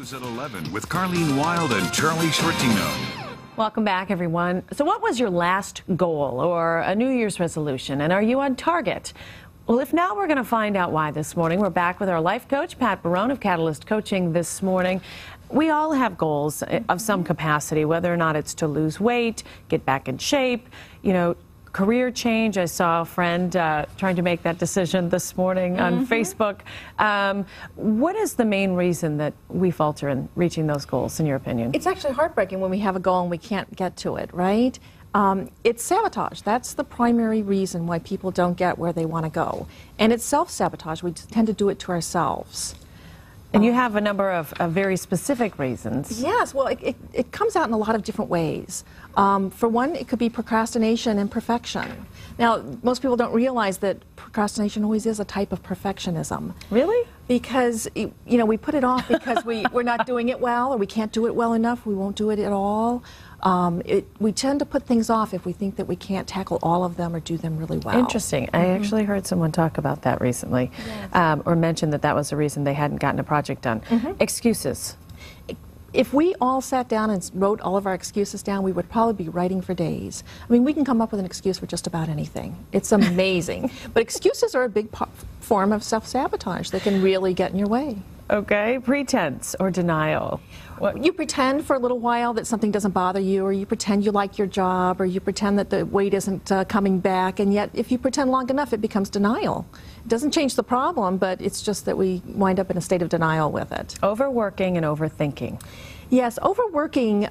News at 11 with Carlene Wild and Charlie Shortino. Welcome back, everyone. So what was your last goal or a New Year's resolution, and are you on target? Well, if not, we're going to find out why this morning. We're back with our life coach, Pat Barone of Catalyst Coaching this morning. We all have goals of some capacity, whether or not it's to lose weight, get back in shape, career change. I saw a friend trying to make that decision this morning on Facebook. What is the main reason that we falter in reaching those goals, in your opinion? It's actually heartbreaking when we have a goal and we can't get to it, right? It's sabotage. That's the primary reason why people don't get where they want to go. And it's self-sabotage. We tend to do it to ourselves. And you have a number of very specific reasons. Yes, well, it comes out in a lot of different ways. For one, it could be procrastination and perfection. Now, most people don't realize that procrastination always is a type of perfectionism. Really? Because, we put it off because we're not doing it well, or we can't do it well enough, we won't do it at all. We tend to put things off if we think that we can't tackle all of them or do them really well. Interesting. I actually heard someone talk about that recently, or mention that that was the reason they hadn't gotten a project done. Excuses. If we all sat down and wrote all of our excuses down, we would probably be writing for days. I mean, we can come up with an excuse for just about anything. It's amazing. But excuses are a big form of self-sabotage that can really get in your way. Okay, pretense or denial. You pretend for a little while that something doesn't bother you, or you pretend you like your job, or you pretend that the weight isn't coming back, and yet if you pretend long enough, it becomes denial. It doesn't change the problem, but it's just that we wind up in a state of denial with it. Overworking and overthinking. Yes, overworking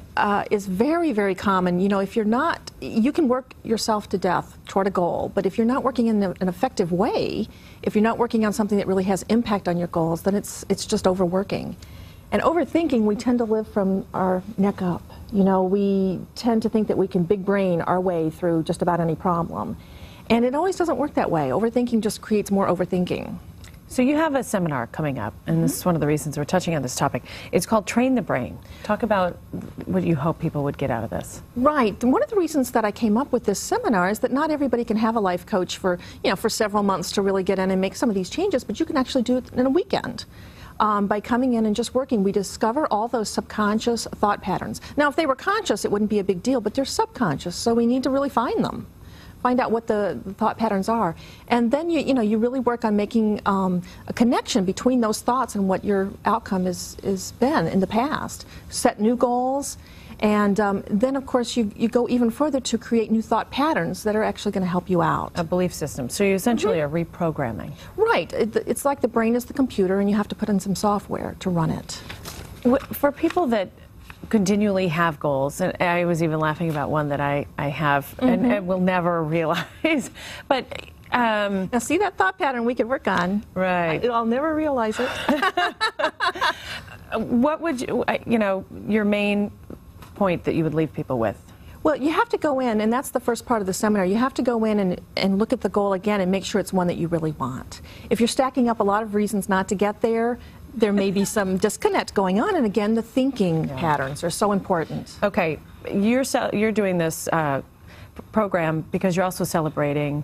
is very, very common. If you're not, you can work yourself to death toward a goal, but if you're not working in an effective way, if you're not working on something that really has impact on your goals, then it's just overworking. And overthinking, we tend to live from our neck up. We tend to think that we can big brain our way through just about any problem. And it always doesn't work that way. Overthinking just creates more overthinking. So you have a seminar coming up, and this is one of the reasons we're touching on this topic. It's called Train the Brain. Talk about what you hope people would get out of this. Right. One of the reasons that I came up with this seminar is that not everybody can have a life coach for several months to really get in and make some of these changes, but you can actually do it in a weekend. By coming in and just working, we discover all those subconscious thought patterns. Now, if they were conscious, it wouldn't be a big deal, but they're subconscious, so we need to really find them. Find out what the thought patterns are. And then you really work on making a connection between those thoughts and what your outcome has been in the past. Set new goals, and then of course you go even further to create new thought patterns that are actually going to help you out. A belief system. So you essentially are reprogramming. Right. It's like the brain is the computer, and you have to put in some software to run it. For people that continually have goals, and I was even laughing about one that I have and will never realize, but now see that thought pattern we could work on. Right. I'll never realize it. What would your main point that you would leave people with? Well, you have to go in, and that's the first part of the seminar. You have to go in and look at the goal again and make sure it's one that you really want. If you're stacking up a lot of reasons not to get there, there may be some disconnect going on, and again, the thinking patterns are so important. Okay, you're doing this program because you're also celebrating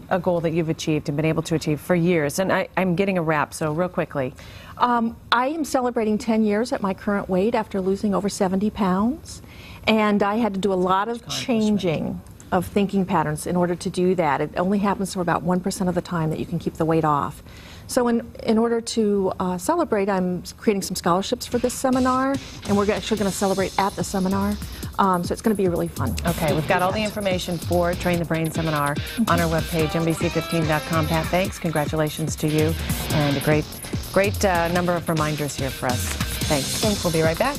a goal that you've achieved and been able to achieve for years, and I'm getting a wrap, so real quickly. I am celebrating 10 years at my current weight after losing over 70 pounds, and I had to do a lot of changing of thinking patterns in order to do that. It only happens for about 1% of the time that you can keep the weight off. So in order to celebrate, I'm creating some scholarships for this seminar, and we're actually going to celebrate at the seminar. So it's going to be really fun. Okay, we've got all the information for Train the Brain seminar on our webpage, NBC15.com. Pat, thanks. Congratulations to you, and a great number of reminders here for us. Thanks. We'll be right back.